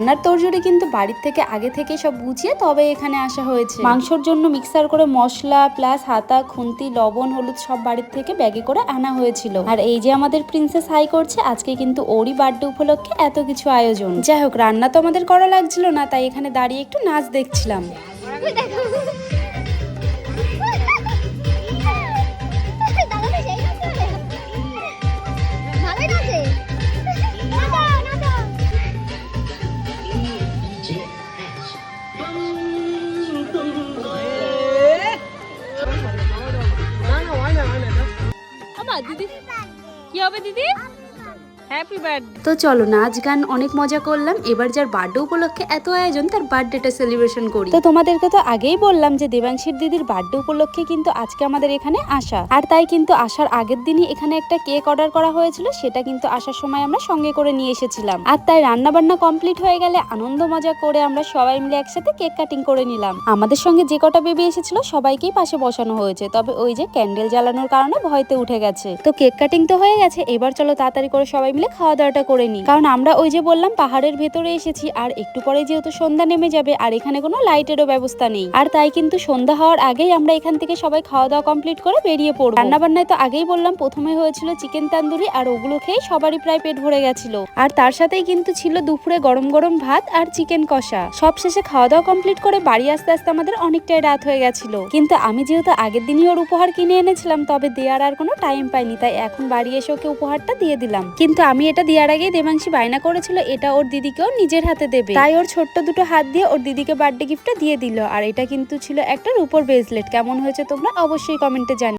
রান্নার তোড়জোড়ি কিন্তু বাড়ির থেকে আগে থেকে সব গুছিয়ে তবে এখানে আসা হয়েছে। মাংসর জন্য মিক্সার করে মশলা প্লাস হাতা খুন্তি লবণ হলুদ সব বাড়ির থেকে ব্যাগে করে আনা হয়েছিল। আর এই যে আমাদের প্রিন্সেস হাই করছে, আজকে কিন্তু ওরই বার্থডে উপলক্ষে এত কিছু আয়োজন। যাই হোক, রান্না তো আমাদের করা লাগছিল না, তাই এখানে দাঁড়িয়ে একটু নাচ দেখছিলাম। দিদি কি হবে দিদি? Happy birthday. তো চলো নাচ গান অনেক মজা করলাম। এবার যার বার্থডে উপলক্ষে এত আয়োজন তার বার্থডেটা সেলিব্রেশন করি। তো তোমাদেরকে তো আগেই বললাম যে দেবাংশীর দিদির বার্থডে উপলক্ষে কিন্তু আজকে আমাদের এখানে আসা, আর তাই কিন্তু আসার আগের দিনই এখানে একটা কেক অর্ডার করা হয়েছিল, সেটা কিন্তু আসার সময় আমরা সঙ্গে করে নিয়ে এসেছিলাম। আর তাই রান্না বান্না কমপ্লিট হয়ে গেলে আনন্দ মজা করে আমরা সবাই মিলে একসাথে কেক কাটিং করে নিলাম। আমাদের সঙ্গে যে কটা বেবি এসেছিল সবাইকেই পাশে বসানো হয়েছে, তবে ওই যে ক্যান্ডেল জ্বালানোর কারণে ভয়তে উঠে গেছে। তো কেক কাটিং তো হয়ে গেছে, এবার চলো তাড়াতাড়ি করে সবাই মিলে খাওয়া দাওয়াটা করে নি। কারণ আমরা ওই যে বললাম পাহাড়ের ভেতরে এসেছি, আর একটু পরে যেহেতু সন্ধ্যা নেমে যাবে আর এখানে কোনো লাইটেরও ব্যবস্থা নেই, আর তাই কিন্তু সন্ধ্যা হওয়ার আগেই আমরা এখান থেকে সবাই খাওয়া দাওয়া কমপ্লিট করে বেরিয়ে পড়বো। রান্না বান্নায় তো আগেই বললাম প্রথমে হয়েছিল চিকেন তান্দুরি, আর ওগুলো খেয়ে সবারই প্রায় পেট ভরে গেছিল। আর তার সাথেই কিন্তু ছিল দুপুরে গরম গরম ভাত আর চিকেন কষা। সব শেষে খাওয়া দাওয়া কমপ্লিট করে বাড়ি আসতে আসতে আমাদের অনেকটাই রাত হয়ে গেছিল। কিন্তু আমি যেহেতু আগের দিনই ওর উপহার কিনে এনেছিলাম, তবে দেওয়ার আর কোনো টাইম পাইনি, তাই এখন বাড়ি এসে ওকে উপহারটা দিয়ে দিলাম। কিন্তু আমি এটা দেওয়ার আগেই দেবাংশী বায়না করেছিল এটা ওর দিদিকেও নিজের হাতে দেবে, তাই ওর ছোট্ট দুটো হাত দিয়ে ওর দিদিকে বার্থডে গিফটটা দিয়ে দিল। আর এটা কিন্তু ছিল একটা রূপোর ব্রেসলেট। কেমন হয়েছে তোমরা অবশ্যই কমেন্টে জানিও।